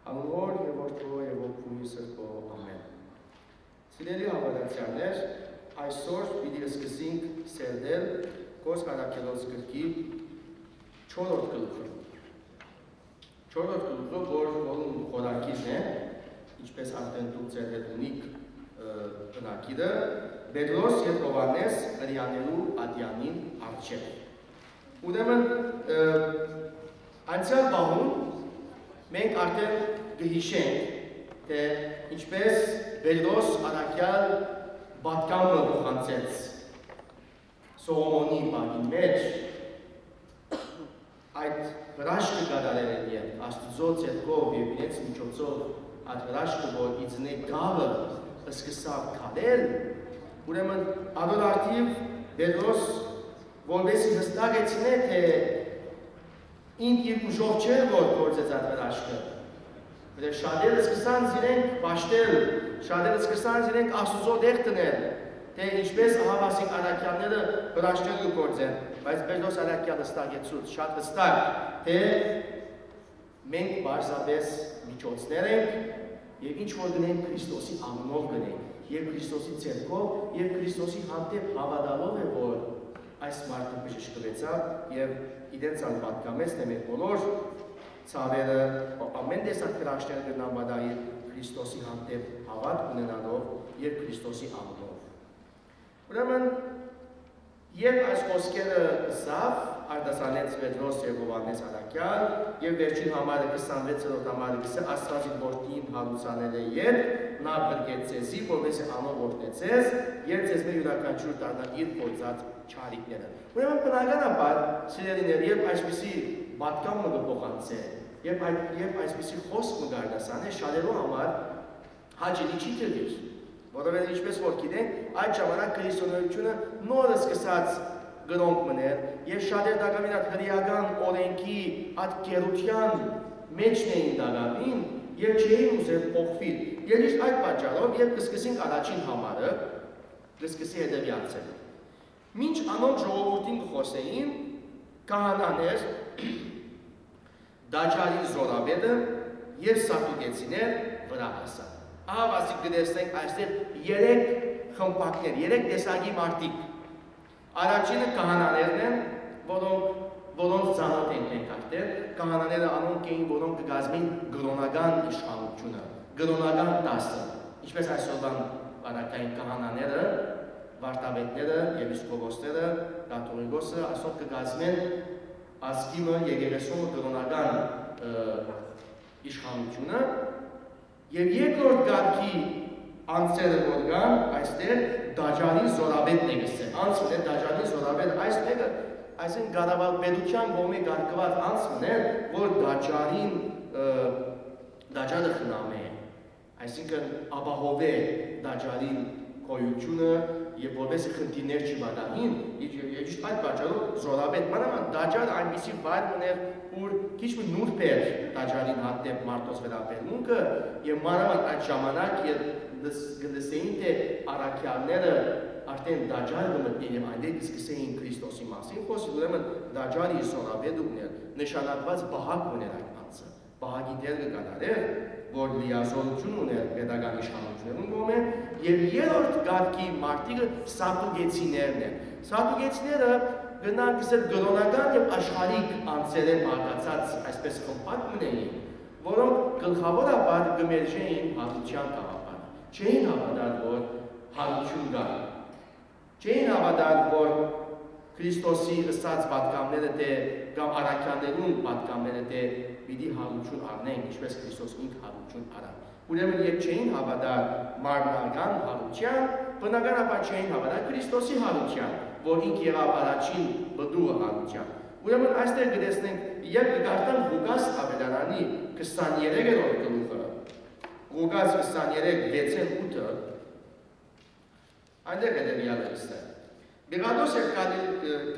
Անոր եւ Որդու եւ Ոգու Սրբո ամեն։ Սիրելի հավատացյալներ, այսօր պիտի սկսենք սերդել Գործ Առաքելոց գրքի 4-րդ գլուխը։ 4-րդ գլուխը, որում խորակիրն է, ինչպես արդեն դուք ձեր հետ ունիք բնակիրը, Պետրոս եւ Հովհաննես հրյանելու ատյանին առջև։ Ուրեմն անցյալ բահում մենք արդեն կհիշենք, թե ինչպես Պետրոս առաքյալ պատգամը փոխանցեց Սողոմոնի բակի մեջ, այդ հրաշքը կատարել են եւ Աստծո ցերկով եւ իրենց միջոցով այդ հրաշքը, որ իցնե գավը սկսավ քարել, ուրեմն ador արդիվ Պետրոս որովհետեւ հստակեցնե թե ինք իր ուժով չէր որ գործեց այդ հրաշքը։ Դե շատերը սկսան իրենք ճաշտել, շատերը սկսան իրենք Աստծո դեր տնել, թե ինչպես ահավասիկ առաքյալները հրաշքները գործեն, բայց Պետրոս առաքյալը հստակեցուց, շատ հստակ, թե մենք պարզապես միջոցներ ենք եւ ինչ որ գնենք Քրիստոսի անունով գնենք, եւ Քրիստոսի ցերկով եւ Քրիստոսի հանդեպ հավատալով է որ այս մարդը բժշկվեցավ եւ իրենց անպատկամեց թե մեր բոլոր ցավերը ամեն տեսակ հրաշքներ գտնան բադայի Քրիստոսի հանդեպ հավատ ունենալով եւ Քրիստոսի անունով։ Ուրեմն եւ այս խոսքերը զավ արտասանեց Պետրոս եւ Հովհաննես առաքյալ եւ վերջին համարը 26-րդ համարը Աստվածի որդին հարուցանել է եւ նա բրգեց ցեզի որովհետեւ անոր օրհնեցես եւ ցեզմե յուրաքանչյուր դառնա իր փորձած չարիքները։ Ուրեմն բնականաբար սիրելիներ եւ այսպիսի պատգամը կփոխանցե եւ այսպիսի խոսք մգարդասան է շատերու համար հաճելի չի թվիր, որովհետեւ ինչպես որ գիտենք այդ ժամանակ քրիստոնեությունը նոր սկսած գնոնք մներ եւ շատեր դակամին այդ հրեական օրենքի այդ գերության մեջն էին դակամին եւ չէին ուզել փոխվել։ Եվ իսկ այդ պատճառով երբ կսկսենք առաջին համարը, կսկսի հետեւյալը։ Մինչ անոնց ժողովրդին խոսեին քահանաներ, դաջալի զորավետը եւ սատուկեցիներ վրա հասան։ Ահավասիկ կտեսնենք այստեղ 3 խմբակներ, 3 տեսակի մարդիկ։ Առաջինը քահանաներն են, որոնց ծանոթ ենք մենք արդեն, քահանաները անոնք էին, որոնք կգազմեին գրոնական իշխանությունը, գրոնական դասը, ինչպես այսօրվան առաքային քահանաները, վարդապետները, եպիսկոպոսները, կաթողիկոսը, այսօր կգազմեն ազգիմը, եկեղեցու գրոնական իշխանությունը, եւ երկրորդ կարգի անձերը որ կան, այստեղ դաջալի զորավետն է գսել, անձն է դաջալի զորավետ, այս մեկը, այսինքն գարավալպետության կողմի կարգված անձն է, որ դաջալը խնամե է, այսինքն ապահովե դաջալին գոյությունը եւ որպես խնդիրներ չբադանին, եւ այդ պատճառով զորավետ մանավանդ դաջալը այնպիսի վայր ուներ, որ քիչ նուրբ էր դաջալին հանդեպ մարդոց վերաբերմունքը եւ մանավանդ այդ ժամանակ գտեսեին թե առաքյալները արդեն դաջալ մտնեն եւ այնտեղ սկսեին Քրիստոսի մասին խոսել, ուրեմն դաջալի զորավետը ուներ, նշանակված բահակ ուներ այդ անձը, բահակի դեր կկատարեր, որ լիազորություն ուներ պետական իշխանություններուն կողմէ եւ երրորդ կարգի մարդիկը սատուկեցիներն են։ Սատուկեցիները գնան գսել գրոնական եւ աշխարհիկ անձերեն մարգացած այսպես խմբակ մնեին, որոնք գլխավորաբար գմերժեին հարության գաղափարը։ Չէին հավատալ, որ հարություն կա։ Չէին հավատալ, որ Քրիստոսի ըսած պատգամները թե կամ առաքյալներուն պատգամները թե պիտի հարություն առնեն, ինչպես Քրիստոս ինքը հարություն արավ։ Ուրեմն երբ չէին հավատալ մարմնական հարության, բնականաբար չէին հավատալ Քրիստոսի հարության, որ ինքը եղավ առաջին բդուղը հարության։ Ուրեմն այստեղ գտեսնենք, երբ կգարտան Ղուկաս ավետարանի 23-րդ գլուխը, Ղուկաս 23:6-8, այնտեղ հետևյալը է։ Բեղադոս եւ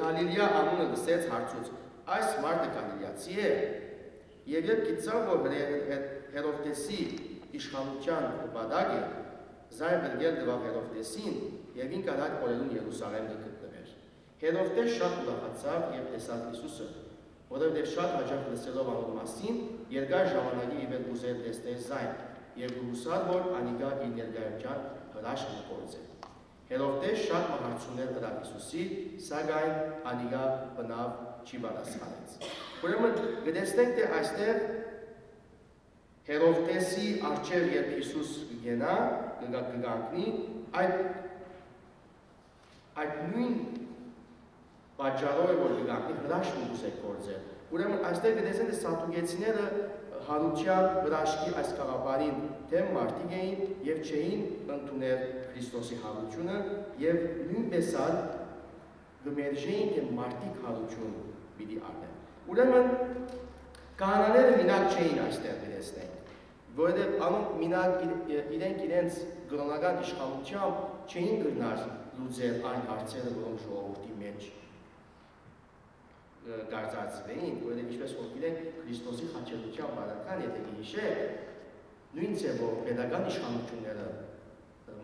Գալիլեա անունը դսեց հարցուց, այս մարդը գալիլեացի է, եւ երբ գիտավ, որ Հերովդեսի իշխանության բադագ է, զայն գրգել դվավ Հերովդեսին եւ ինք արագ օրերուն Երուսաղեմ գտնվեր։ Հերովդես շատ ուրախացավ եւ տեսավ Հիսուսը որովհետև շատ հաճախ լսելով անոր մասին, երկար ժամանակի ի վեր ուզել տեսնել զայն, եւ գուսար, որ անիկա իր ներկայության հրաշք կգործել։ Հերովդես շատ մահացուներ հրավ Հիսուսի, սակայն անիկա բնավ չի պատասխանեց։ Ուրեմն գտեսնենք, թե այստեղ Հերովդեսի առջև երբ Հիսուս կգենա, կգանքնի, այդ նույն պատճառով է, որ կգանքնի հրաշք ուզել գործել։ Ուրեմն այստեղ գտեսնենք, թե սատուկեցիները հարության վրաշքի այս կաղապարին դեմ մարդիկ էին և չէին ընդունել Քրիստոսի հարությունը և նույնպես ալ գմերժեին, թե մարդիկ հարություն պիտի առնեն։ Ուրեմն կահանաները մինակ չէին այստեղ գտեսնենք, որովհետև անոնք մինակ իրենց կրոնական իշխանությամբ չէին գրնար լուծել այն հարցերը, որոնք ժողովրդի մեջ գարձածվեին, որովհետև ինչպես որ գիտենք Քրիստոսի խաչելության բարական, եթե գիշեր, նույն ձևով պետական իշխանությունները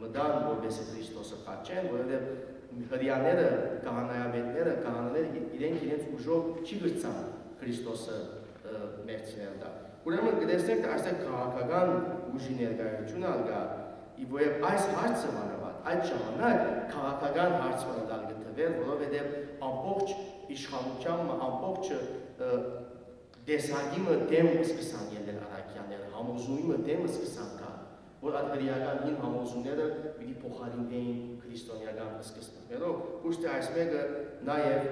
մտան, որպես Քրիստոսը խաչեն, որովհետև հրեաները, կահանաները իրենց ուժով չի գրծան Քրիստոսը մերձնել դա։ Ուրեմն գտեսնենք, թե այստեղ քաղաքական ուժի ներկայությունը ալգա, որև այս հարցը մանավանդ, այդ ժամանակ քաղաքական հարց մնալ գտնվել, որովհետև ամբողջ իշխանությամբ, ամբողջ դեսագիմը դեմ սկսան ելնել առաքյանները, համոզումը դեմ սկսան կա, որ այդ հրեական հին համոզումները պիտի փոխարինվեին քրիստոնեական սկզբներով, ուստի այս մեկը նաև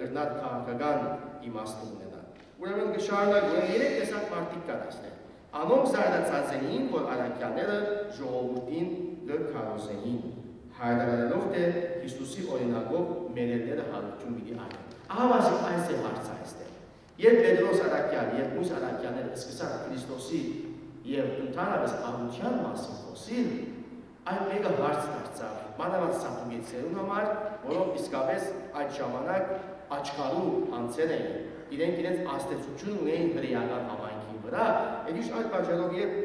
գրնար քաղաքական իմաստուն ունենա։ Ուրեմն կշարունակենք, երեք տեսակ մարդիկ կան այստեղ։ Անոնք զարդացած էին, որ առաքյանները ժողովրդին կքարոզեին, հայտարարելով, թե Հիսուսի օրինակով մերելները հարություն պիտի առնեն։ Ահավասիկ այս է հարցը այստեղ։ Երբ Պետրոս առաքյալ եւ Մուս առաքյալները սկսան Քրիստոսի եւ ընդհանրապես առության մասին խոսել, այդ մեկը հարց դարձավ մանավանդ սատուկեցիներուն համար, որոնք իսկապես այդ ժամանակ աչքարու անցել էին, իրենց աստեցություն ունեին հրեական համայնքի վրա, եւ իշտ այդ պատճառով երբ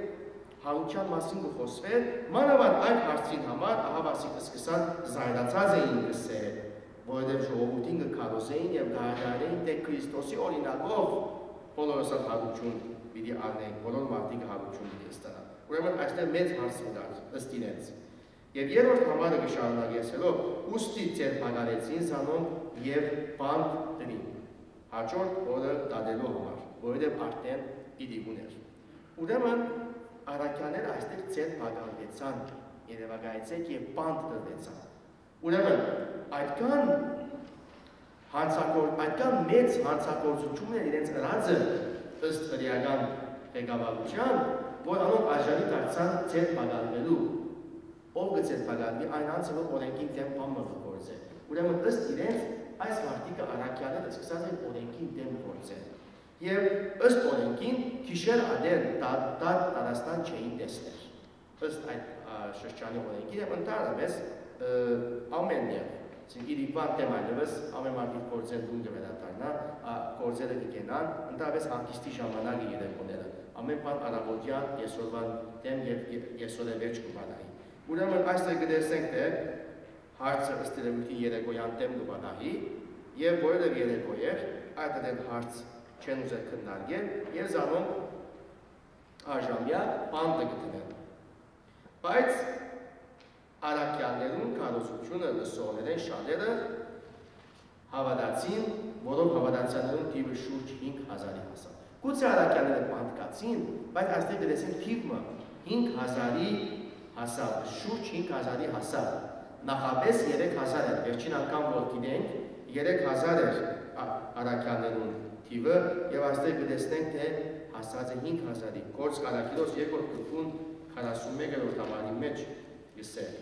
հարության մասին կխոսվեր, մանավանդ այդ հարցին համար ահավասիկ սկսան զայրացած էին գսել, որովհետև ժողովրդին կքարոզեին եւ կհայտարարեին, թե Քրիստոսի օրինակով բոլորս հարություն պիտի առնենք, բոլոր մարդիկ հարություն պիտի ստանան։ Ուրեմն այստեղ մեծ հարց ունար ըստ իրենց։ Եվ երրորդ համարը կշարունակեցելով, ուստի ձերբակալեցին զանոնք եւ բանտ դրին։ Հաջորդ օրը դատելու համար, որովհետև արդեն իդիգուն էր։ Ուրեմն առաքյանները այստեղ ձերբակալվեցան, երևակայեցեք եւ բանտ դրվեցան։ Ուրեմն այդքան մեծ հանցագործություն էր իրենց ըրածը ըստ հրեական ղեկավարության, որ անոնք արժանի դարձան ձերբակալվելու։ Ով կձերբակալվի այն անձը, որ օրենքին դեմ բան գործել։ Ուրեմն ըստ իրենց այս մարդիկը առաքյանները սկսած են օրենքին դեմ գործել։ Եվ ըստ օրենքին գիշեր ադեր տարաստան չէին տեսնել։ Ըստ այդ շրջանի օրենքի եւ ընդհանրապես ամենը իրիկվան դեմ այլևս ամեն մարդիկ գործել դուն կվերադառնա, գործերը կգենան, ընդհանրապես հանգիստի ժամանակը երեկոները, ամեն բան առավոտյան եսօրվան դեմ եւ եսօրը վերջ կբանայի։ Ուրեմն այստեղ կտեսնենք, թե հարցը ըստ երևույթի երեկոյան դեմ կբանայի եւ որովհետեւ երեկո էր, այդ հարց չեն ուզել քննարկել եւ զանոնք արժամյա բան կգտնեն։ Բայց առաքյալներուն քարոզությունը լսողներեն շատերը հավատացին, որոնք հավատացյալներուն թիվը շուրջ 5000-ի հասավ։ Գուցե առաքյալները բանտկացին, բայց այստեղ դրեցին թիվը 5000-ի հասավ, շուրջ 5000-ի հասավ։ Նախապես 3000 էր, վերջին անգամ որ գիտենք 3000 էր առաքյալներուն թիվը եւ այստեղ կտեսնենք, թե հասած է 5000-ի։ Գործք Առաքելոս 2-րդ գլխուն 41-րդ համարի մեջ գսել։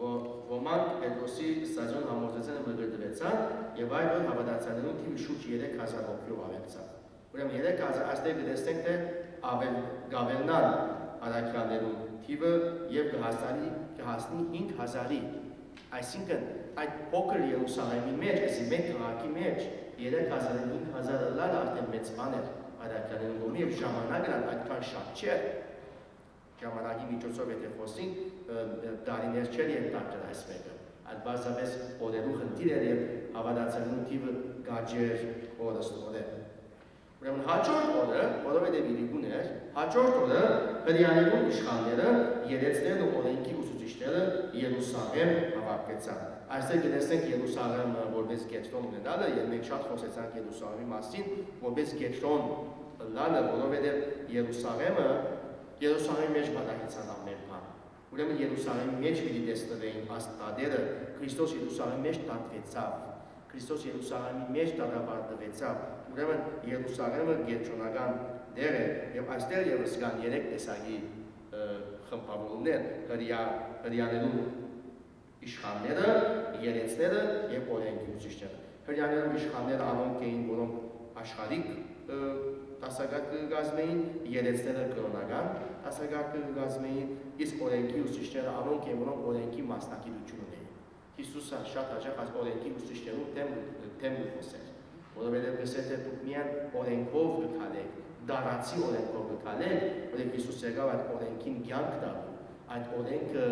Ոմանք Պետրոսի ստադիոն համոզեցանը մգրդվեցան եւ այլ որ հավատացյալներուն թիվը շուրջ 3000 հոգով ավելացավ։ Ուրեմն 3000 այստեղ կտեսնենք, թե գավելնան առաքյալներուն թիվը եւ կհասնի 5000-ի։ Այսինքն այդ փոքր Երուսաղեմի մեջ, այսի մեկ քաղաքի մեջ 3000-ը 5000-ը լավ արդեն մեծ բան էր առաքյալներուն կողմից եւ ժամանակը այդքան շատ չէր։ Ժամանակի միջոցով եթե խոսենք դարիներ չէր եւ տակեր այս մեկը։ այդ բարձրապես օրերու խնդիրեր եւ հավատացյալու թիվը գաջեր օրստորը։ Ուրեմն հաջորդ օրը, որովհետև իրիկուն էր, հաջորդ օրը հրեաներու իշխանները երեցներն ու օրենքի ուսուցիչները Երուսաղեմ հավաքեցան։ Այստեղ գտեսնենք Երուսաղեմը որպես կենտրոն ունենալը, եւ մենք շատ խոսեցանք Երուսաղեմի մասին, որպես կենտրոն լալը, որովհետև Երուսաղեմի մեջ բادرեցան ամեն բան։ Ուրեմն Երուսաղեմի մեջ պիտի տեսնվեին աստադերը, Քրիստոս Երուսաղեմի մեջ տատվեցավ։ Քրիստոս Երուսաղեմի մեջ դատապարտվեցավ։ Ուրեմն Երուսաղեմը կենտրոնական դեր է, եւ այստեղ եւս կան 3 տեսակի խմբավորումներ՝ հրեաներու իշխանները, երեցները եւ օրենքի ուսուցիչները։ Հրեաներու իշխանները անոնք էին, որոնք աշխարհիկ դասագարկ կգազմեին, երեցները կրոնական դասագարկ կգազմեին, իսկ օրենքի ուսուցիչները անոնք են, որոնք օրենքի մասնակցություն ունեին։ Հիսուսը շատ հաճախ այս օրենքի ուսուցիչներու դեմ խոսեր, որովհետև գսել է դուք միայն օրենքով կքալեք, դարացի օրենքով կքալեք, որովհետև Հիսուս եկավ այդ օրենքին կյանք տալու, այդ օրենքը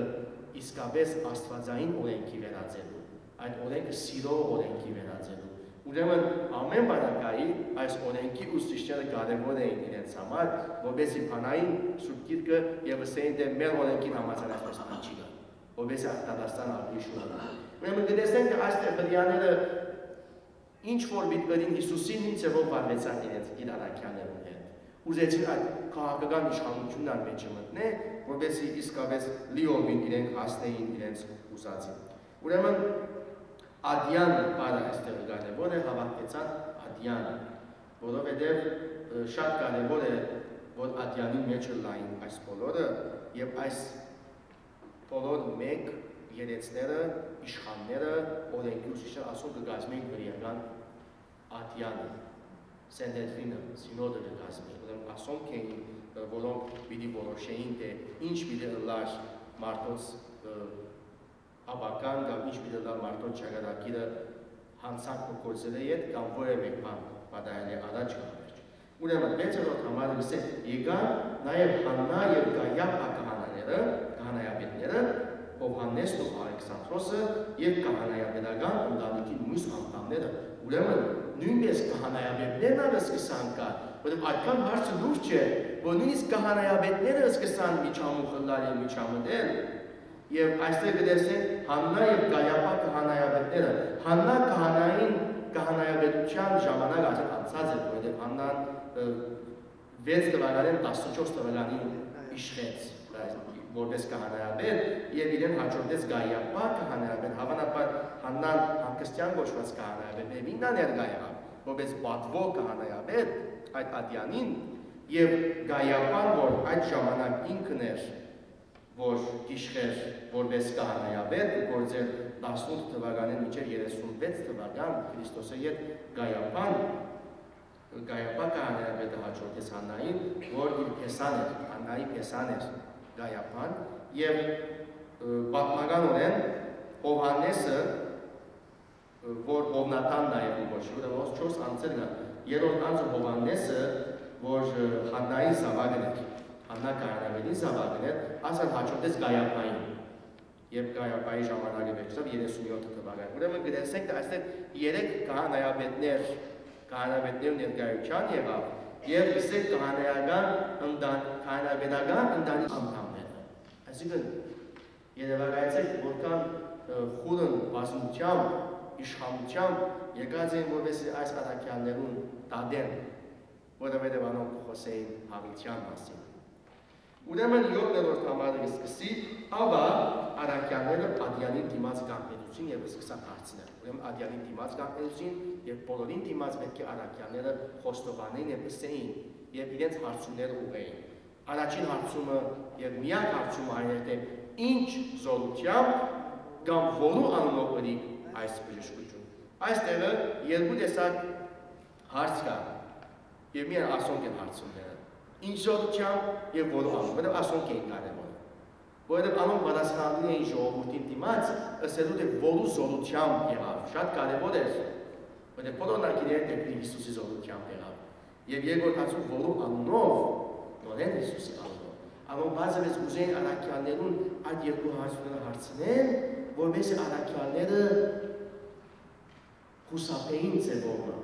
իսկապես աստվածային օրենքի վերածելու, այդ օրենքը սիրո օրենքի վերածելու։ Ուրեմն ամեն բանակայի այս օրենքի ուսուցիչները կարևոր էին իրենց համար, որովհետեւ փանային Սուրբ Գիրքը եւ ասեն դե մեր օրենքին համաձայն այսպես բան չի գա, որովհետեւ Արտադաստան ալու շուտ։ Ուրեմն դեսենք այստեղ հրեաները ինչ որ միտքերին Հիսուսին ինչ ձևով վարվեցան իրենց իրականյաներուն հետ։ Ուզեցին այդ քաղաքական իշխանությունն մեջը մտնել, որովհետեւ իսկապես լիովին իրենք հասնեին իրենց ուզածին։ Ուրեմն Ադյան բառը այստեղ կարևոր է, հավաքեցան Ադյանը, որովհետև շատ կարևոր է, որ Ադյանի մեջ լային այս բոլորը եւ այս բոլոր մեկ երեցները, իշխանները, օրենքի ուսուցիչները ասում կգազմեին հրեական Ադյանը, Սենհեդրինը, Սինոդը կգազմեին, ուրեմն ասոնք էին, որոնք պիտի որոշեին, թե ինչ պիտի լար մարդոց Աբական կամ ինչ պիտի լար մարդոց ճակատագիրը հանցանք ու գործել է ետ կամ որևէ բան պատահել է առաջ կամ վերջ։ Ուրեմն մեծերոտ համարը գսե եկան նաև Հաննա եւ Կայափա քահանայապետները, Հովհաննեսն ու Ալեքսանդրոսը եւ քահանայապետական ընտանիքի մյուս անդամները։ Ուրեմն նույնպես քահանայապետներն ալ սկսան կա, որովհետեւ այդքան հարցը լուրջ է, որ նույնիսկ քահանայապետները սկսան միջամուխ լալ եւ միջամտել։ Եվ այստեղ գտեսենք Հաննա եւ Կայափա քահանայապետները։ Հաննա քահանայապետության ժամանակ արդեն անցած էր, որովհետեւ Հաննան 6 թվականին 14 թվականին իշխեց որպես քահանայապետ եւ իրեն հաջորդեց Կայափա քահանայապետ։ Հավանաբար Հաննան հանգստյան կոչված քահանայապետ է, ինքն ներկայացավ որպես պատվո քահանայապետ այդ Ադյանին եւ Կայափան, որ այդ ժամանակ ինքն էր որ իշխեր որպես քահանայապետ ու գործել 18 թվականին մինչև 36 թվական Քրիստոսի հետ Կայափան քահանայապետը հաջորդեց Հաննային, որ իր փեսան էր, Հաննայի փեսան էր Կայափան եւ պատմականորեն Հովհաննեսը, որ Հովնատան նաեւ կոչվում է, ոնց 4 անձեր կան։ Երրորդ անձը Հովհաննեսը, որ Հաննայի զավակն էր, Հաննա քահանայապետի զավակն էր, ասել հաջորդեց Կայափային։ Եվ Կայափայի ժամանակը վերջացավ 37 թվականին։ Ուրեմն գտեսենք այստեղ 3 քահանայապետներ ներկայության եղավ եւ իսկ քահանայապետական ընտանիքի անդամները։ Այսինքն երևակայեցեք որքան խորն բազմությամբ, իշխանությամբ եկած են որպես այս առաքյալներուն դադեն, որովհետեւ անոնք խոսեին հավիտյան մասին։ Ուրեմն 7-րդ համարը սկսի, ապա առաքյալները Ադյանին դիմաց գաղտնեցին եւ սկսան հարցնել։ Ուրեմն Ադյանին դիմաց գաղտնեցին եւ բոլորին դիմաց պետք է առաքյալները խոստովանեին եւ ասեին եւ իրենց հարցումները ուղղեին։ Առաջին հարցումը եւ միակ հարցումը այն էր, թե ինչ զորությամբ կամ որու անունով գրի այս բժշկություն։ Այստեղ երկու տեսակ հարց կա եւ միայն ասոնք են հարցումները։ Ինչ զորությամբ եւ որու անունով, որովհետեւ ասոնք էին կարևոր։ Որովհետեւ անոնք պատասխանում էին ժողովրդին դիմաց, ասելու թե որու զորությամբ եղավ, շատ կարևոր էր։ Որովհետեւ բոլորն ակիրել թե Հիսուսի զորությամբ եղավ։ Եվ երկրորդ հարցում որու անունով, նորեն Հիսուսի անունով։ Անոնք բազմից ուզեն առաքյալներուն այդ երկու հարցները հարցնել որպես առաքյալները խուսափեին ձևովը։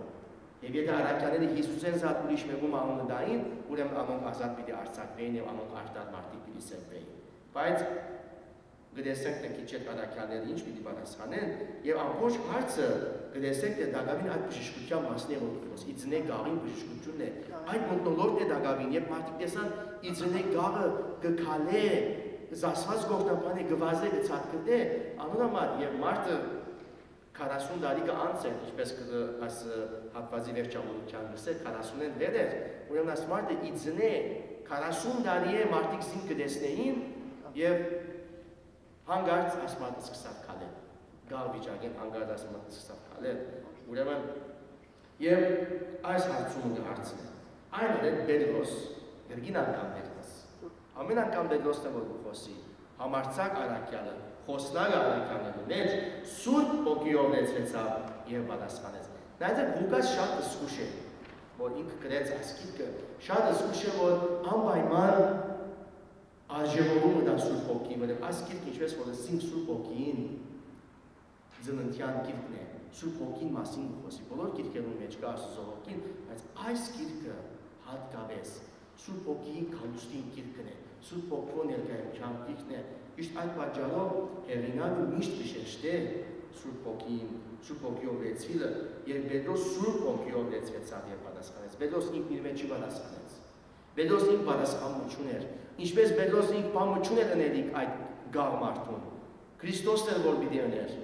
Եվ եթե առաքյալները Հիսուսեն զատ ուրիշ մեկում անունը դային, ուրեմն անոնք ազատ պիտի արձակվեին եւ անոնք արտար մարդիկ պիտի սերվեին։ Բայց գտեսենք թե քիչ այդ առաքյալները ինչ պիտի պատասխանեն եւ ամբողջ հարցը գտեսենք թե դակավին այդ բժշկության մասն է որ իծնե գաղին բժշկությունն է։ Այդ մտնոլորտն է դակավին եւ մարդիկ տեսան իծնե գաղը գքալե զասված գործնապանը գվազե գծածկդե անոնամար եւ մարդը 40 տարի կանց է, ինչպես այս հատվածի վերջավորության գսել 40-ն վեր էր, ուրեմն այս մարդը իծնե 40 տարի է մարդիկ զինք կտեսնեին եւ հանգարց այս մարդը սկսավ քալել, գալ վիճակեն հանգարց այս մարդը սկսավ քալել, ուրեմն եւ այս հարցումը հարցն է, այն էր Պետրոս, երկին անգամ Պետրոս, ամեն անգամ Պետրոսն է որ խոսի, համարձակ առաքյալը, խոսնակ առաքյալների մեջ Սուրբ Հոգիով լեցվեցավ եւ պատասխանեց։ Նայեք Ղուկաս շատ զսկուշ է, որ ինքը գրեց այս գիրքը, շատ զսկուշ է որ անպայման արժևորում դա Սուրբ Հոգի, որ այս գիրքը ինչպես որ ասին Սուրբ Հոգին ծննդյան գիրքն է, Սուրբ Հոգին մասին խոսի, բոլոր գիրքերում մեջ կա Սուրբ Հոգին, բայց այս գիրքը հատկապես Սուրբ Հոգիի գալուստին գիրքն է, Սուրբ Հոգու ներկայության գիրքն է, իշտ այդ պատճառով հեղինակը միշտ կշեշտե Սուրբ Հոգին, Սուրբ Հոգիով լեցվելը, եւ Պետրոս Սուրբ Հոգիով լեցվեցավ եւ պատասխանեց։ Պետրոս ինքն իր մեջ չպատասխանեց։ Պետրոս ինքն պատասխանություն էր, ինչպես Պետրոս ինքն բամություն էր ընելիք այդ գաղ մարդուն։ Քրիստոսն էր որ պիտի ուներ։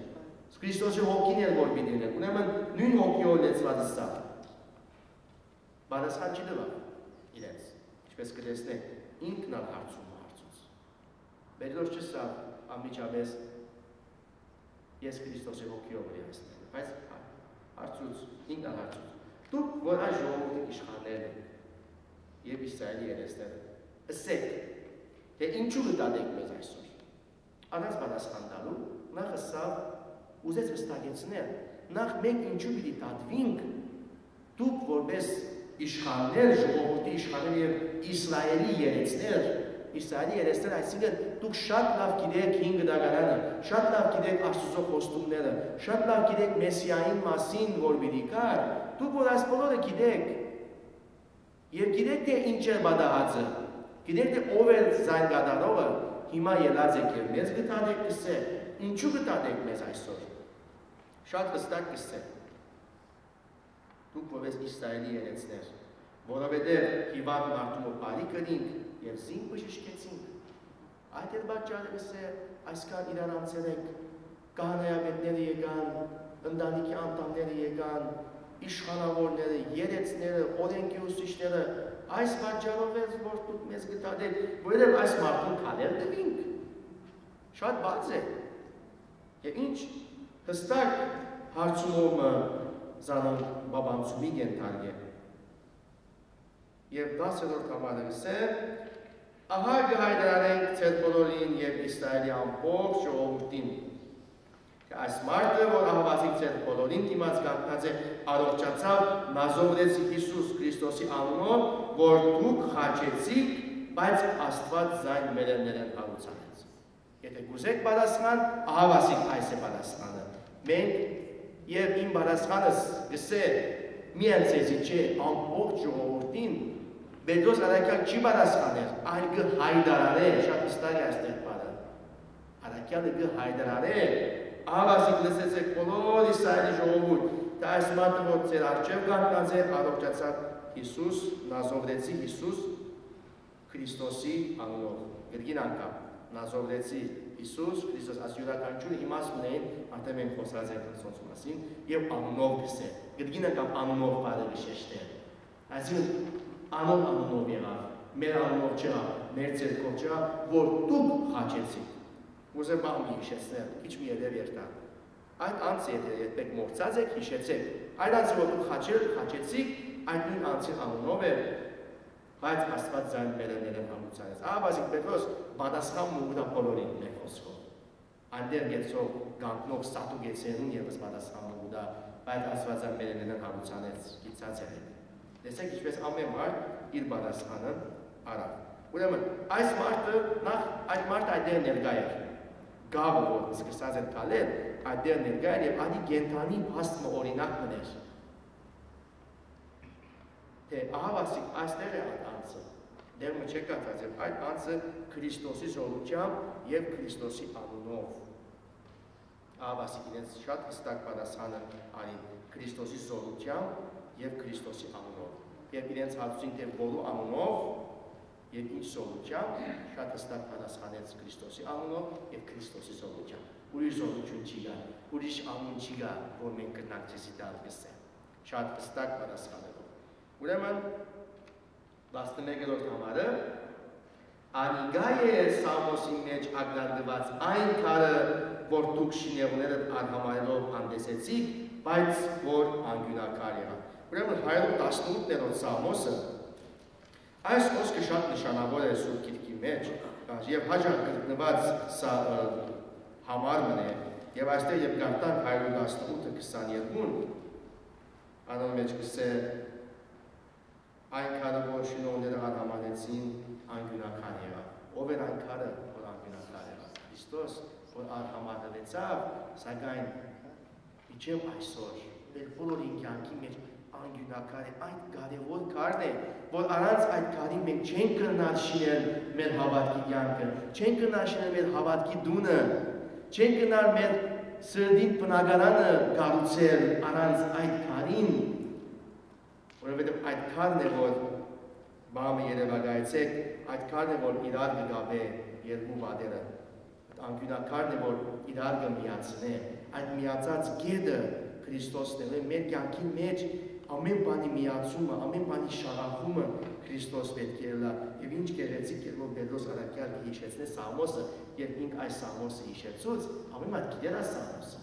Քրիստոսի Հոգին էր որ պիտի ուներ։ Ուրեմն նույն Հոգիով լեցվածը սա։ Պատասխան չտվավ իրենց, ինչպես կտեսնեք, ինքն ալ հարցում հարցուց։ Պետրոս չսա անմիջապես ես Քրիստոսի Հոգիով երեսնել, բայց հարցուց, ինքն ալ հարցուց։ Դուք որ այս ժողովուրդը իշխաններ եք եւ Իսրայելի երեսները, ըսեք, թե ինչու գտանեք մեզ այսօր։ Անաս պատասխան տալու, նախ սա ուզեց վստահեցնել, նախ մենք ինչու պիտի դատվենք, դուք որպես իշխաններ, ժողովրդի իշխաններ եւ Իսրայելի երեցներ, Իսրայելի երեցներ, այսինքն դուք շատ լավ գիտեք 5 դագարանը, շատ լավ գիտեք Աստծո խոստումները, շատ լավ գիտեք Մեսիային մասին, որ պիտի կար, դուք որ այս բոլորը գիտեք, եւ գիտեք թե ինչ է բադահածը, գիտեք թե ով է զայն գադարողը, հիմա ելած եք եւ մեզ գտանեք կսե, ինչու գտանեք մեզ այսօր, շատ հստակ կսե, դուք որպես Իսրայելի երեցներ, որովհետև հիվանդ մարդու բարի կրինք եւ զինք բժշկեցինք։ Այդ էլ պատճառը է, այսքան իրար անցել եք, կահանայապետները եկան, ընտանիքի անդամները եկան, իշխանավորները, երեցները, օրենքի ուսուցիչները, այս պատճառով է որ դուք մեզ գտադեք, որովհետև այս մարդուն քալել տվինք։ Շատ բաց է։ Եվ ինչ հստակ հարցումով զանոն բաբանցումի գենթարգ է։ Եվ 10-րդ համարը է, ահա գհայդրանենք ձեր բոլորին եւ Իսրայելի ամբողջ ժողովրդին։ Այս մարդը, որ ահավասիկ ձեր բոլորին դիմաց գանքած է, առողջացավ Նազովրեցի Հիսուս Քրիստոսի անունով, որ դուք խաչեցիք, բայց Աստված զայն մերերներեն հարուցանեց։ Եթե գուզեք պատասխան, ահավասիկ այս է պատասխանը։ Մենք եւ իմ պատասխանս գսե միայն ցեզի չէ ամբողջ ժողովրդին Պետրոս առաքյալ չի պատասխաներ, այլ գհայդարարե, շատ հստակ է այստեղ բառը։ Առաքյալը գհայդարարե, ահավասիկ լսեցեք բոլոր Իսրայելի ժողովուրդ, թե այս մարդը որ ձեր առջև կանգնած է, առողջացավ Հիսուս, Նազովրեցի Հիսուս Քրիստոսի անունով։ Գրգին անգամ Նազովրեցի Հիսուս Քրիստոս այս յուրաքանչյուրը իմաստ ունեն, արդեն մենք խոսած ենք Քրիստոսի մասին, եւ անունով գսե։ Գրգին անգամ անունով բառը գշեշտել։ Այսինքն անունով եղավ, մեր անունով չեղավ, մեր ձերքով չեղավ, որ դուք խաչեցիք։ Ուզեմ բան մի հիշեցնել, քիչ մի ելև երթան։ Այդ անձը երբեք մոռացած եք, հիշեցեք։ Այդ անձը որ դուք խաչեցիք, այդ նույն անձի անունով է, բայց Աստված ձայն մերերներեն հանուցանեց։ Ահավասիկ Պետրոս պատասխան մուտա բոլորին մեր խոսքով։ Այնտեղ գեցող գանքնող սատուգեցերուն եւս պատասխան մուտա, բայց Աստված ձայն մերերներեն հանուցանեց, գիծած է։ Տեսեք ինչպես ամեն մարդ իր պատասխանը արավ։ Ուրեմն այս մարդը նախ այդ մարդը այդտեղ ներկա էր։ գավը, որ սկսած են կալել, այդտեղ ներկա էր եւ ադի գենթանի փաստը օրինակ մներ։ Թե ահավասիկ այստեղ է այդ անձը, դեր մը չեք կատարած եւ այդ անձը Քրիստոսի զորությամբ եւ Քրիստոսի անունով։ Ահավասիկ իրենց շատ հստակ պատասխանը արին Քրիստոսի զորությամբ եւ Քրիստոսի անունով։ Երբ իրենց հարցին թե բոլու անունով եւ ինչ զորությամբ, շատ հստակ պատասխանեց Քրիստոսի անունով եւ Քրիստոսի զորությամբ։ Ուրիշ զորություն չի գա, ուրիշ անուն չի գա, որ մենք կնանք ցեսի տալ գսե։ Շատ հստակ պատասխանելով։ Ուրեմն 11-րդ համարը անիգա է Սամոսի մեջ ագնարդված այն քարը, որ դուք շինեղներդ արհամարելով հանդեսեցիք, բայց որ անգյունակար եղավ։ Ուրեմն 118-րդ Սամոսը այս խոսքը շատ նշանավոր է Սուրբ Գիրքի մեջ եւ հաջող գտնված համարն է եւ այստեղ երբ գարտանք 118-22-ն անոն մեջ կսե այն քարը, որ շինողները արհամանեցին անգյունակար եղավ։ Ով էր այն քարը, որ անգյունակար եղավ։ Քրիստոս, որ արհամանվեցավ, սակայն իջև այսօր մեր բոլորի կյանքի մեջ անգյունակար է, այդ կարևոր քարն է, որ առանց այդ քարի մենք չենք կրնալ շինել մեր հավատքի կյանքը, չենք կրնալ շինել մեր հավատքի դունը, չենք կրնալ մեր սրտին բնակարանը կառուցել առանց այդ քարին, որովհետև այդ քարն է, որ բամը երևակայեցեք, այդ քարն է, որ իրար կգաբե երկու բադերը, այդ անգյունակարն է, որ իրար կմիացնե, այդ միացած գետը Քրիստոսն է, մեր կյանքի մեջ ամեն բանի միացումը, ամեն բանի շարախումը Քրիստոս պետք է լա, եւ ինչ գեղեցիկ էր, որ Պետրոս առաքյալ հիշեցնե Սամոսը, երբ ինք այս Սամոսը հիշեցուց, ամեն մատ գիտեր այս Սամոսը։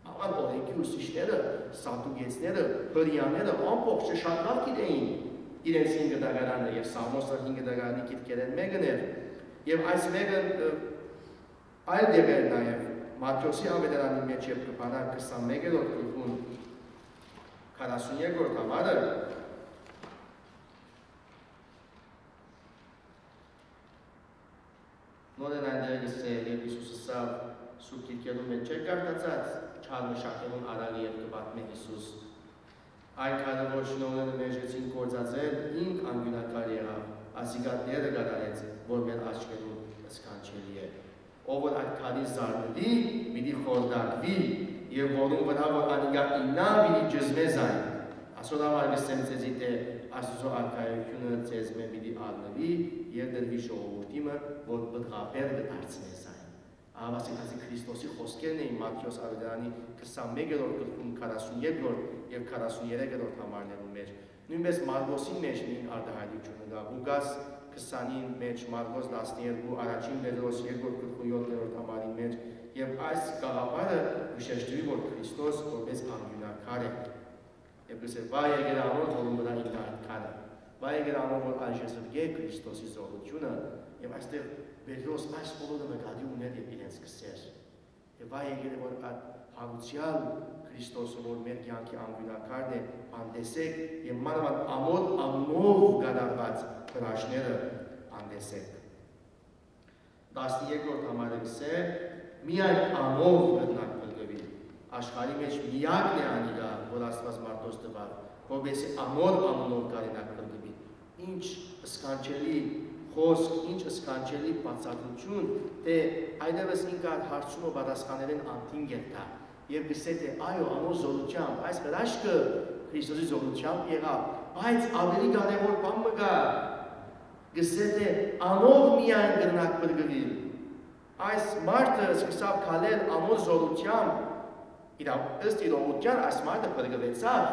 Ամեն օրենքի ուսուցիչները, սատուգեցները, հրյաները ամբողջը շատ լավ գիտեին իրենց 5 դագարանը եւ Սամոսը 5 դագարանի գիտքերեն մեկն էր։ Եվ այս մեկը այլ դեպեր նաեւ Մատթեոսի ավետարանի մեջ երբ կփանանք 21-րդ գլխում 42-րդ համարը նորեն այնտեղ գսել եւ Հիսուսը սա Սուրբ Գիրքերում են չէ կարտացած չարմշակելուն արագ եւ կպատմի Հիսուս այն քարը որ շնորհները մեջեցին կործածել ինք անգյունակար եղավ ասիգատները գարարեց որ մեր աչքերում սքանչելի է ով որ այդ քարի զարդի պիտի խորդակվի եւ որում վրա որ անիգա իննա պիտի ջզմեզ այն ասոր համար գսեմ ցեզի թե Աստծո արքայությունը ցեզ մե պիտի առնվի եւ դրվի ժողովրդիմը որ բդղապեր դարձնես այն Ահավասիկ Քրիստոսի խոսքերն էին Մատթեոս ավետարանի 21-րդ գլխում 42-րդ եւ 43-րդ համարներում մեջ նույնպես Մարգոսի մեջ նույն արտահայտությունը կա Ղուկաս 20-ին մեջ Մարգոս 12 առաջին Պետրոս 2-րդ գլխում 7-րդ համարի մեջ եւ այս գաղափարը հիշեցրի որ Քրիստոս որպես անգյունակար է եւ գսե վայ եկեր անոր որ մնա ինքնարքարը վայ եկեր անոր որ այժեսրգե Քրիստոսի զորությունը եւ այստեղ Պետրոս այս բոլորը նկատի ուներ եւ իրենց կսեր եւ վայ եկեր որ այդ հարուցյալ Քրիստոսը որ մեր կյանքի անգյունակարն է անդեսեք եւ մանավանդ ամոթ անունով գդարված հրաշները անդեսեք 12-րդ համարը գսե միայն անով գտնակ բլգվի աշխարհի մեջ միակն է անիգա որ Աստված մարդոց տվավ որովհետեւ անոր անունով կարենակ բլգվի ինչ սքանչելի խոսք ինչ սքանչելի բացատրություն թե այդպես ինքը հարցումը պատասխաներեն անտինգ է դա եւ գսե թե այո անոր զորությամբ այս հրաշքը Քրիստոսի զորությամբ եղավ բայց ավելի կարևոր բան մգա գսե թե անով միայն գտնակ բլգվի այս մարդը սկսավ քալել անոր զորությամբ ըստ իրողության այս մարդը բլգվեցավ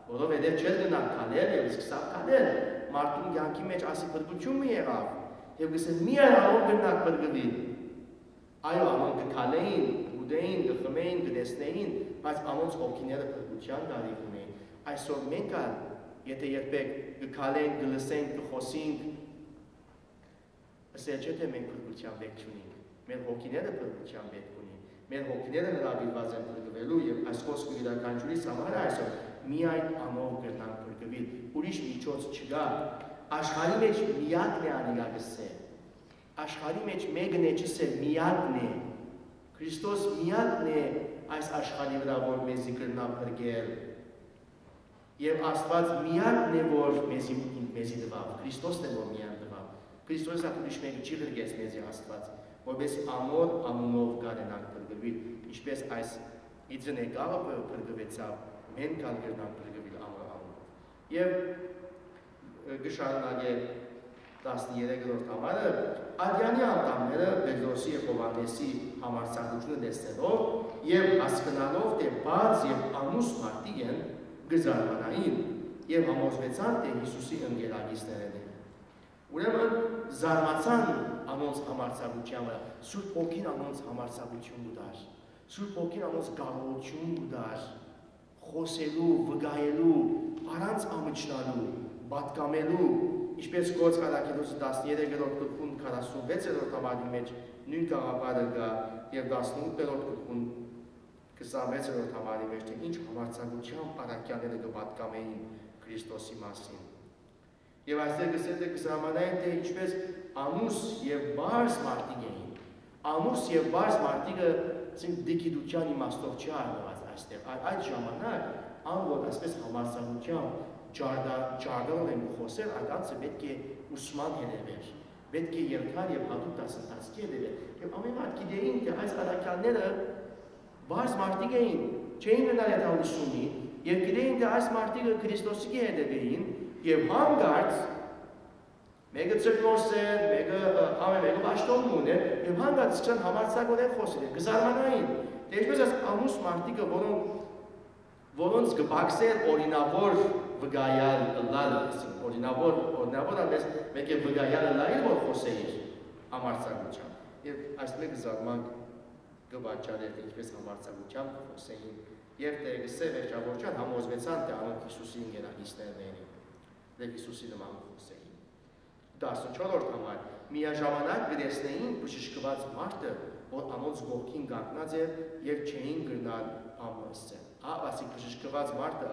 որովհետև չէր գնալ քալել եւ սկսավ քալել մարդուն կյանքի մեջ ասի բլգությունը եղավ եւ գսել միայն անոր գնակ բլգվի այո անոնք քալեին ուդեին գխմեին գտեսնեին բայց անոնց օքիները բլգության դարիք ունեին այսօր մենք եթե երբեք գքալենք գլսենք գխոսենք ասել չէ թե մենք բլգության պետք չունենք մեր հոգիները բլգության պետք ունին մեր հոգիները հրավիրված են բլգվելու եւ այս խոսքը իրականությունից համար այսօր միայն անով գտնանք բլգվի ուրիշ միջոց չկա աշխարհի մեջ միակն է անիգա գսե աշխարհի մեջ մեկն է չսե միակն է Քրիստոս միակն է այս աշխարհի վրա, որ մեզի կրնա փրկել։ Եվ Աստված միակն է, որ մեզի տվավ։ Քրիստոսն է, որ միակ տվավ։ Քրիստոսը ուրիշ մեկը չի փրկեց մեզի Աստված, որպես ամոր անունով կարենանք փրկվել, ինչպես այս իծն եկավը փրկվեցավ, մենք կան կրնանք փրկվել ամոր անունով։ Եվ գշարունակե 13-րդ համարը, Ադյանի անդամները Պետրոսի և Հովհաննեսի համարձակությունը տեսնելով և հասկանալով, թե բաց և անուս մարդիկ են, գզարմանային և համոզվեցան, թե Հիսուսի ընկերակիցներն են։ Ուրեմն զարմացան անոնց համարձակությանը, Սուրբ Հոգին անոնց համարձակություն կտար, Սուրբ Հոգին անոնց կարողություն կտար, խոսելու, վկայելու, առանց ամիջնալու, պատկամելու, ինչպես Գործք Առաքելոց 13-րդ գլխում 46-րդ համարի մեջ նույն գաղափարը կա և 18-րդ գլխում 26-րդ համարի մեջ, թե ինչ համարձակությամբ առաքյալները կպատկամեին Քրիստոսի մասին։ Եվ այստեղ գսել է կզամանային, թե ինչպես անուս և բարձ մարդիկ էին։ Անուս և բարձ մարդիկը դիքիդության իմաստով չի արնված այստեղ։ Այդ ժամանակ, որ այսպես համարձակությամբ ճարդարով են խոսել, այդանցը պետք է ուսման հետևեր, պետք է երկար և հատուկ դասընթացքի հետևեր։ Եվ ամեն մարդ գիտեին, թե այս առաքյալները բարձ մարդիկ էին, չէին գնալ այդ ուսումի, և գիտեին, թե այս մարդիկը Քրիստոսի հետևեին, և հանգարց, մեկը ծրնորսեր, մեկը բաշտոն ուներ, և հանգարց սկսան համարձակորեն խոսել, գզարմանային, թե ինչպես այս անուս մարդիկը, որոնց կբաքսեր օրինավոր վգայալ լալը, օրինավոր ամես մեկ է վգայալը լայր, որ խոսեիր համարձակությամբ։ Եվ այս մեկը զարմանք կբաճարել, ինչպես համարձակությամբ խոսեին։ Եվ տեղսե վերջավորչան համոզվեցան, թե անոնք Հիսուսի ընկերակիցներն էին, դե Հիսուսի նման խոսեին։ 14-րդ համար, միաժամանակ գտեսնեին բժշկված մարդը, որ անոնց կողքին կանգնած էր և չէին գնալ ամրսել։ Ասիկ բժշկված մարդը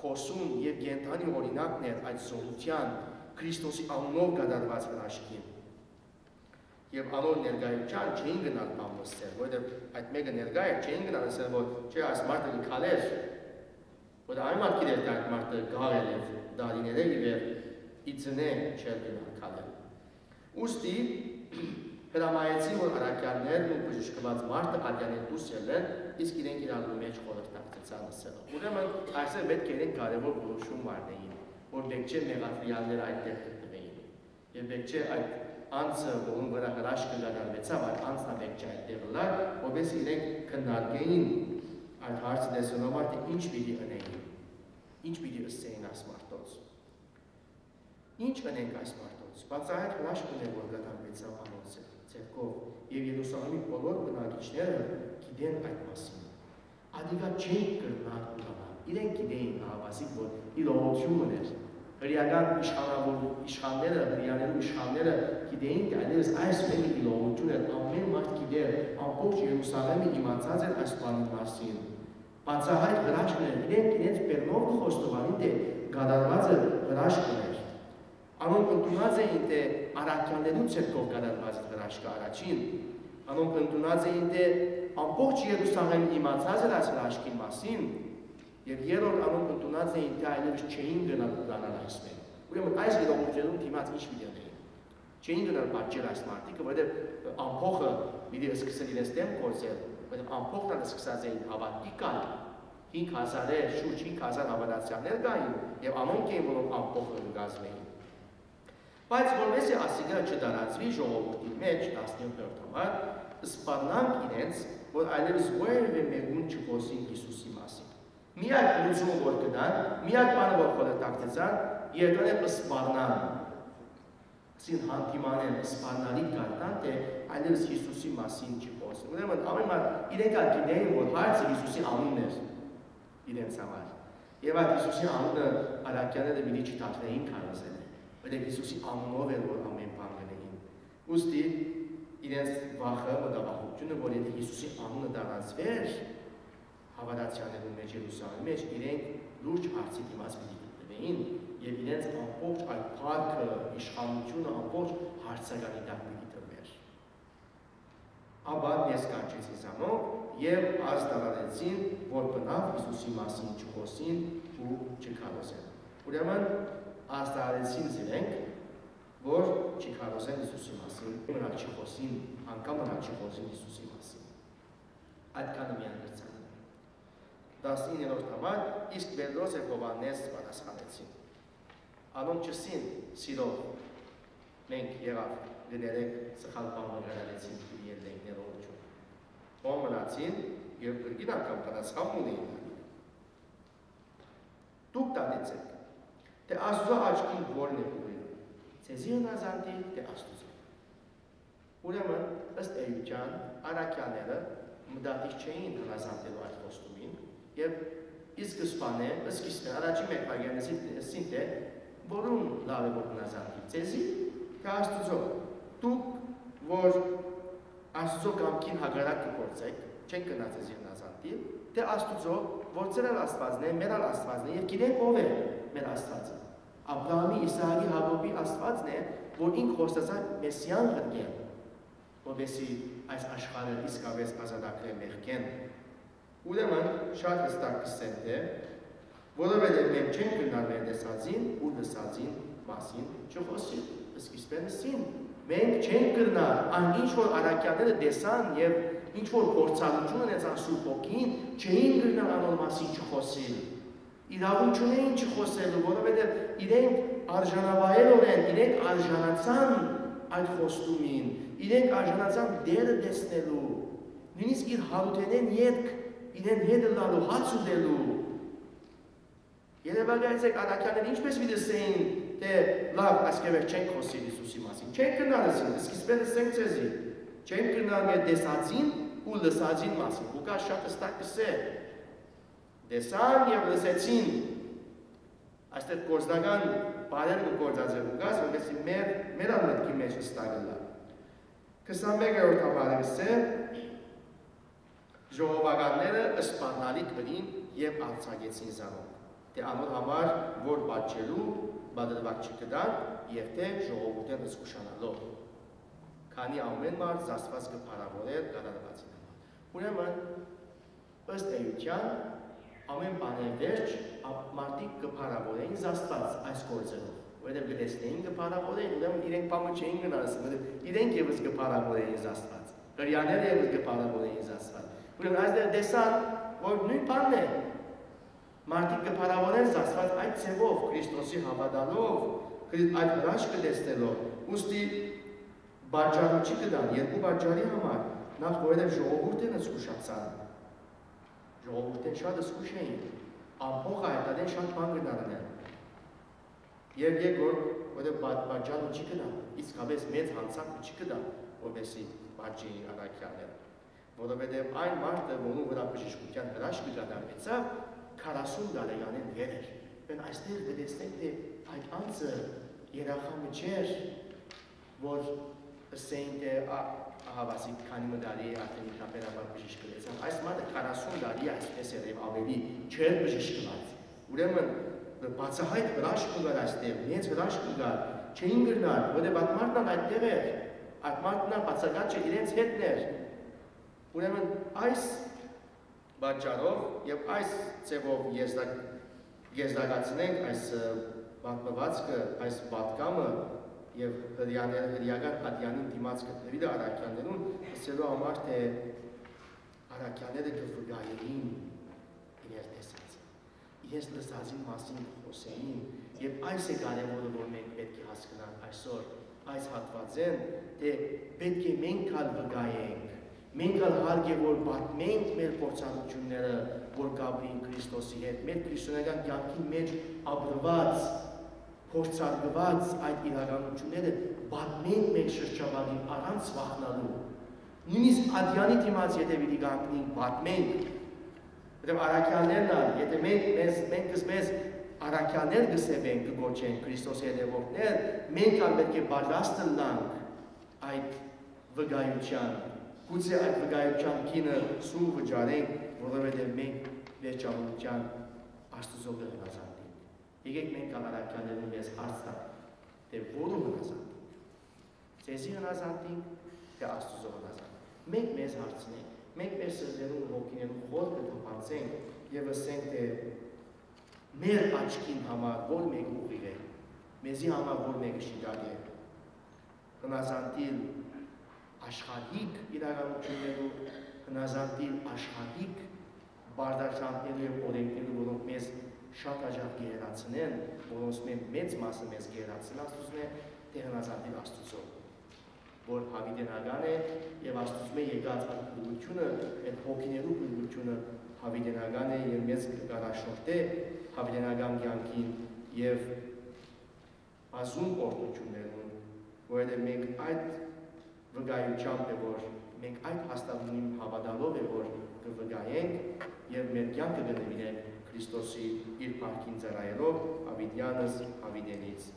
խոսում և կենդանի օրինակն էր այդ զորության Քրիստոսի անունով կատարված հրաշքին։ Եվ անոր ներկայության չէին գնալ ամրսել, որովհետև այդ մեկը ներկայ էր, չէին գնալ ասել, որ չէ, այս մարդը կքալեր, որ այն մարդ գիտեր, թե այդ մարդը գաղել էր դարիները և իծնե չէր գնալ քալել։ Ուստի հրամայեցին, որ առաքյալներն ու բժշկված մարդը Ադյանեն դուրս ելեն, իսկ իրենք իրարու մեջ խորհրդակցեցան ասելով։ Ուրեմն այսօր պետք է իրենք կարևոր որոշում առնեին, որ պետք չէ մեղադրյալները այդտեղ գտնվեին։ Եվ պետք չէ այդ անձը, որում վրա հրաշքը կատարվեցավ, այդ անձն պետք չէ այդտեղ լար, որպես իրենք քննարկեին այդ հարցը դեսոնհամար, թե ինչ պիտի անեին, ինչ պիտի ըսեին այս մարդոց։ Ինչ անենք այս մարդոց։ Բացահայտ հրաշքն է, որ կատարվեցավ անոնց ձեռքով, և Երուսաղեմի բոլոր բնակիչները գիտեն այդ մասին։ Ադիգա չեն կրնալ ուրանալ։ Իրենք գիտեին հավասիկ, որ իրողություն ուներ։ Հրեական իշխանները, հրեաներու իշխանները գիտեին, թե այլևս այս մեկը իրողություն էր, ամեն մարդ գիտեր, ամբողջ Երուսաղեմը իմացած էր այս բանի մասին։ Բացահայտ հրաշքն էր, իրենց բեռնով խոստովանին, թե կատարվածը հրաշքն էր։ Անոնք ընդունած էին, թե առաքյալներու ձեռքով կատարված հրաշքը առաջին, անոնք ընդունած էին, թե ամբողջ Երուսաղեմը իմացած էր այս հրաշքի մասին, և երրորդ անոնք ընդունած էին, թե այլևս չէին գնալ ուրանալ այս մեկը։ Ուրեմն այս իրողություններում դիմաց ինչ պիտի անեին։ Չէին գնալ պատճել այս մարդիկը, որովհետև ամփոխը պիտի սկսել իրենց դեմ գործել, որովհետև ամփոխն սկսած էին հավատքի կալ, 5000 շուրջ 5000 հավատացյալներ կային, և անոնք էին, որոնք ամփոխը կազմեին։ Բայց որպես ասիգա չդարածվի ժողովրդի մեջ 17-րդ համար, սպառնանք իրենց, որ այլևս որևէ մեկուն չխոսին Հիսուսի մասին։ Միակ լուծումը որ կդան, միակ բանը որ խորհրդակցեցան, երբեք սպառնան։ Սին հանդիմանեն սպառնալի կարտան, թե այլևս Հիսուսի մասին չխոսեն։ Ուրեմն ամեն մարդ իրենք գիտեին, որ հարցը Հիսուսի անունն էր իրենց համար։ Եվ այդ Հիսուսի անունը առաքյալները մի չդատվեին քարոզել։ Որտեղ Հիսուսի անունով էր, որ ամեն բան գնային։ Ուստի իրենց վախը, մտավախությունը, որ եթե Հիսուսի անունը դառնացվեր հավատացյալներու մեջ Երուսաղեմի մեջ, իրենք լուրջ հարցի դիմաց պիտի գտնվեին և իրենց ամբողջ այդ փառքը, իշխանությունը ամբողջ հարցականի տակ պիտի տրվեր։ Աբա ներկայացին զանոք եւ ազդարարեցին, որ բնավ Հիսուսի մասին չխոսին ու չքարոզեն։ Ուրեմն ազդարարեցին զիրենք, որ չքարոզեն Հիսուսի մասին, մնաք չխոսին, անգամ մնաք չխոսին Հիսուսի մասին։ Այդքանը միայն գրծանը։ 19-րդ համար իսկ Պետրոս եւ Հովհաննես պատասխանեցին։ Անոնք չսին սիրով մենք եղավ գներեք սխալ բանը գրալեցին ելենք ներողություն։ Ո մնացին եւ գրգին անգամ պատասխան ունեին։ Դուք տանեցեք, թե Աստծո աչքին որն է ուղին, ցեզի հնազանդի, թե Աստծո։ Ուրեմն ըստ էության առաքյալները մտադիր չէին հնազանդելու այդ խոստումին եւ սկիզբն առաջին մեկ բաժանեցին թե որում լավ է որ հնազանդի, ցեզի, թե Աստծո։ Դուք որ Աստծո կամքին հակառակ կգործեք, չեք գնաց ձեզ հնազանդի, թե Աստծո, որ ձեր Աստվածն է, մեր Աստվածն է, եւ գիտենք ով է մեր Աստվածը։ Աբրահամի, Իսահակի, Հակոբի Աստվածն է, որ ինք խոստացավ Մեսիան ղրկել, որովհետեւ այս աշխարհը իսկապես ազատագրել մեղքեն։ Ուրեմն շատ հստակ կսեմ թե որովհետեւ մենք չենք գնալ մեր տեսածին ու լսածին մասին չխոսի, սկիզբենսին մենք չենք գնալ այն ինչ որ առաքյալները տեսան եւ ինչ որ փորձառություն ունեցան Սուրբ Հոգին, չէին գնալ անոր մասին չխոսել։ Իրավունք չունեին չխոսելու, որովհետեւ իրենք արժանավայելորեն, իրենք արժանացան այդ խոստումին, իրենք արժանացան դերը տեսնելու, նույնիսկ իր հարութենեն ետք իրեն հետը լալու, հաց ուտելու։ Երևակայեցեք առաքյալները ինչպես վիդեսեին, թե լավ, այսքևեր չենք խոսել Հիսուսի մասին, չենք գնալ ասին, սկիզբեն ասենք ձեզի, չենք գնալ մեր տեսածին ու լսածին մասին, Ղուկաս շատ հստակ կսե, տեսան և լսեցին, այստեղ գործնական բարերը կգործած է Ղուկաս, որովհետեւ մեր ամենքի մեջ հստակ է։ 21-րդ համարը կսե, ժողովականները սպառնալիք բրին և արձակեցին զանոք, թե անոր համար, որ պատճելու բادرվակ չկդան և թե ժողովուրդեն զգուշանալով, քանի ամեն մարդ զաստված կփարավորեր կատարվածին համար։ Ուրեմն, ըստ էության, ամեն բաներ վերջ մարդիկ կփարավորեին զաստված այս գործերով, որովհետև գտեսնեին կփարավորեին, ուրեմն իրենք բամը չէին գնալսում, իրենք ևս կփարավորեին զաստված, հրյաները ևս կփարավորեին զաստված։ Ուրեմն այսդեղ տեսան, որ նույն բանն է, մարդիկ կփարավորեն զաստված այդ ձևով, Քրիստոսի հավատալով, այդ հրաշքը տեսնելով, ուստի բաժանուչի կդան, երկու բաժարի համար, նախ որովհետև ժողովուրդն զգուշացան, ժողովուրդն շատ զգուշ էին, ամփոխ հայտարարեն շատ բան կդառնան, եւ երկրորդ, որովհետև բաժանուչի կդան, իսկապես մեծ հանցանք չկդա, որովհետեւ բաժի առաքյալները, որովհետև այն մարդը, որոնց վրա բժշկության հրաշքը կատարվեցավ, 40 տարեկանին վեր էր։ Բեն այստեղ գտեսնենք, թե այդ անձը երախա մջեր, որ ասեին, թե ահավասիկ քանի մդարի արդեն ինքնաբերաբար բժշկվեցան։ Այս մարդը 40 տարի այսպես էր եւ ավելի չէր բժշկված։ Ուրեմն բացահայտ հրաշք կար այստեղ, մեծ հրաշք կար, չէին գնալ, որովհետև այդ մարդն այդտեղ էր, այդ մարդն բացակայած չէ, իրենց հետն էր։ Ուրեմն այս պատճառով եւ այս ձևով եզրակացնենք այս պատմվածքը, այս պատկամը եւ հրեական ադյանին դիմաց գտնվի առաքյալներուն, ասելու համար թե առաքյալները կվգայեին իրենց տեսած, իրենց լսածին մասին խոսեին եւ այս է կարեւորը, որ մենք պետք է հասկանանք այսօր այս հատվածեն, թե պետք է մենք կալ վգայենք, մենք կալ հարկ է, որ պատմենք մեր փորձառությունները, որ գաբրին Քրիստոսի հետ, մեր քրիստոնեական կյանքի մեջ ապրված, փորձարկված այդ իրականությունները պատմենք մեր շրջապատին առանց վախնալու։ Նույնիսկ ադյանի դիմաց եթե պիտի կանգնենք, պատմենք, որտեղ առաքյալներն ալ, եթե մենք մեզ առաքյալներ կսեվենք, կգոչենք Քրիստոսի հետևորդներ, մենք ալ պետք է պատրաստ լինենք այդ վկայության, գուցե այդ վկայության կինը սուր վճարենք, որովհետև մենք վերջավորության Աստծո հնազանդենք։ Եկեք մենք առաքյալներուն մեզ հարց տանք, թե որը հնազանդենք։ Ձեզի հնազանդենք, թե Աստծո հնազանդենք։ Մենք մեզ հարցնենք, մենք մեր սրտերում հոգիներում խորքը թափանցենք եւ ասենք թե մեր աչքին համար որ մեկ ուղիղ է, մեզի համար որ մեկը շիդակ է, հնազանդիլ աշխարհիկ իրականություններու, հնազանդիլ աշխարհիկ բարդացանքներու եւ օրենքներու, որոնք մեզ շատ հաջող գերացնեն, որոնց մեծ մասը մեզ գերացնեն, Աստծուն է, թե հնազանդիլ Աստծո, որ հավիտենական է եւ Աստծո եկած ուրույնությունը, այդ հոգիներու ուրույնությունը հավիտենական է եւ մեզ կառաջնորդե հավիտենական կյանքին եւ ազուն օրդություններուն, որովհետեւ մենք այդ վկայությամբ է, որ մենք այդ հաստատունին հավատալով է, որ կվկայենք եւ մեր կյանքը կնվիրենք Քրիստոսի իր փառքին ծառայելով հավիտյանս հավիտենից